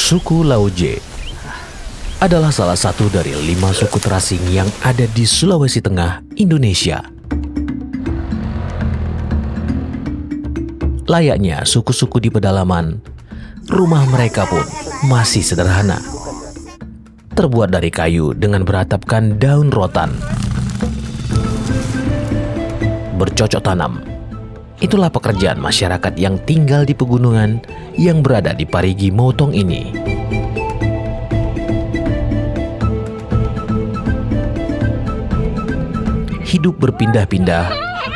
Suku Lauje adalah salah satu dari 5 suku terasing yang ada di Sulawesi Tengah, Indonesia. Layaknya suku-suku di pedalaman, rumah mereka pun masih sederhana. Terbuat dari kayu dengan beratapkan daun rotan. Bercocok tanam. Itulah pekerjaan masyarakat yang tinggal di pegunungan yang berada di Parigi Motong ini. Hidup berpindah-pindah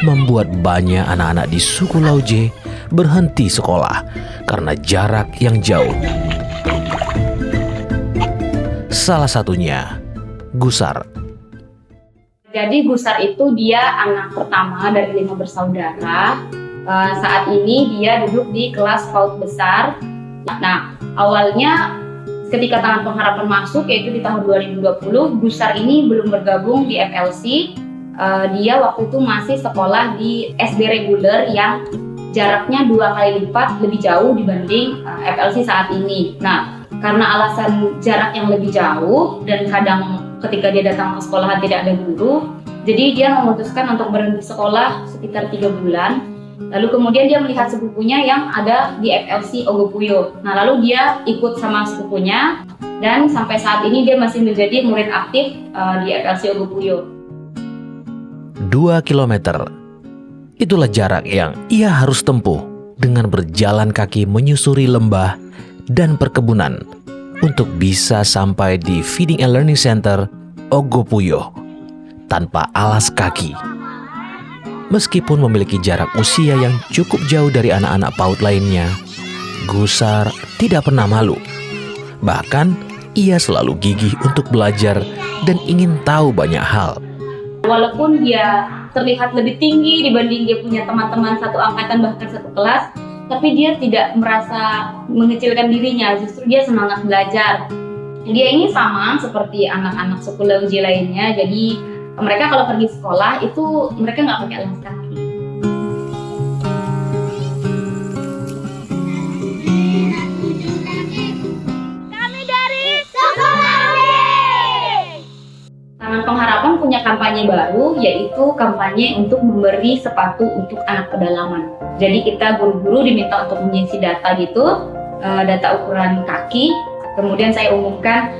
membuat banyak anak-anak di suku Lauje berhenti sekolah karena jarak yang jauh. Salah satunya Gusar. Jadi Gusar itu dia anak pertama dari 5 bersaudara. Saat ini dia duduk di kelas PAUD besar. Nah, awalnya ketika Tangan Pengharapan masuk, yaitu di tahun 2020, Gusar ini belum bergabung di FLC. Dia waktu itu masih sekolah di SD reguler yang jaraknya 2 kali lipat lebih jauh dibanding FLC saat ini. Nah, karena alasan jarak yang lebih jauh dan kadang ketika dia datang ke sekolahan tidak ada guru, jadi dia memutuskan untuk berhenti sekolah sekitar 3 bulan. Lalu kemudian dia melihat sepupunya yang ada di FLC Ogopuyo. Nah, lalu dia ikut sama sepupunya dan sampai saat ini dia masih menjadi murid aktif di FLC Ogopuyo. 2 kilometer. Itulah jarak yang ia harus tempuh dengan berjalan kaki menyusuri lembah dan perkebunan untuk bisa sampai di Feeding and Learning Center Ogopuyo tanpa alas kaki. Meskipun memiliki jarak usia yang cukup jauh dari anak-anak PAUD lainnya, Gusar tidak pernah malu. Bahkan, ia selalu gigih untuk belajar dan ingin tahu banyak hal. Walaupun dia terlihat lebih tinggi dibanding dia punya teman-teman satu angkatan bahkan satu kelas, tapi dia tidak merasa mengecilkan dirinya, justru dia semangat belajar. Dia ini sama seperti anak-anak suku Lauje lainnya, jadi mereka kalau pergi sekolah itu mereka nggak pakai alas kaki. Kami dari Suku Lauje. Tangan Pengharapan punya kampanye baru, yaitu kampanye untuk memberi sepatu untuk anak pedalaman. Jadi kita guru-guru diminta untuk mengisi data gitu, data ukuran kaki. Kemudian saya umumkan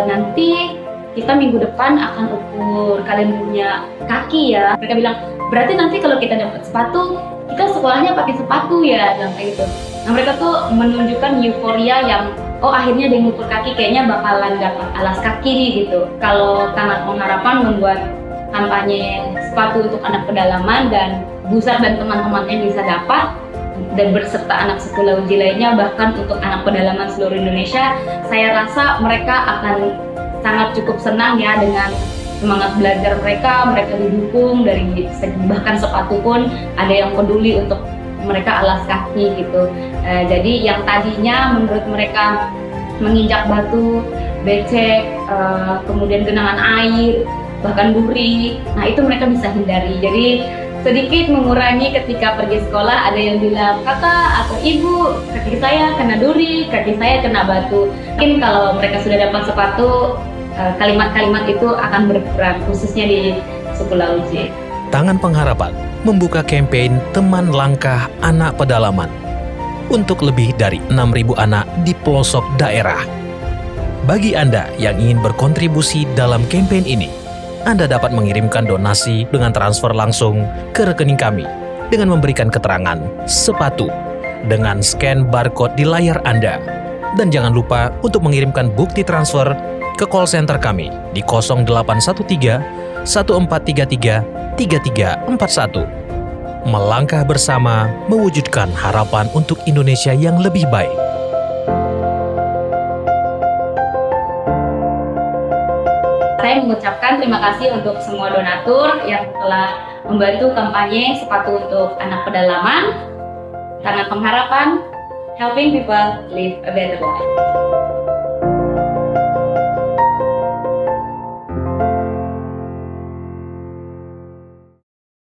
nanti kita minggu depan akan ukur kalian punya kaki ya. Mereka bilang, berarti nanti kalau kita dapat sepatu, kita sekolahnya pakai sepatu ya, kayak gitu. Nah, mereka tuh menunjukkan euforia yang, oh akhirnya dia ngukur kaki, kayaknya bakalan dapat alas kaki nih gitu. Kalau Tangan Pengharapan membuat kampanye sepatu untuk anak pedalaman dan Gusar dan teman-temannya bisa dapat, dan berserta anak suku Lauje lainnya, bahkan untuk anak pedalaman seluruh Indonesia, saya rasa mereka akan sangat cukup senang ya dengan semangat belajar mereka didukung dari segi bahkan sepatu pun ada yang peduli untuk mereka alas kaki gitu. Jadi yang tadinya menurut mereka menginjak batu, becek, kemudian genangan air, bahkan duri, nah itu mereka bisa hindari. Jadi sedikit mengurangi ketika pergi sekolah ada yang bilang, kakak atau ibu, kaki saya kena duri, kaki saya kena batu. Mungkin kalau mereka sudah dapat sepatu, kalimat-kalimat itu akan berkurang, khususnya di suku Lauje. Tangan Pengharapan membuka kampanye Teman Langkah Anak Pedalaman untuk lebih dari 6.000 anak di pelosok daerah. Bagi Anda yang ingin berkontribusi dalam kampanye ini, Anda dapat mengirimkan donasi dengan transfer langsung ke rekening kami dengan memberikan keterangan sepatu dengan scan barcode di layar Anda. Dan jangan lupa untuk mengirimkan bukti transfer ke call center kami di 0813 1433 3341. Melangkah bersama mewujudkan harapan untuk Indonesia yang lebih baik. Saya mengucapkan terima kasih untuk semua donatur yang telah membantu kampanye sepatu untuk anak pedalaman. Tangan Pengharapan, helping people live a better life.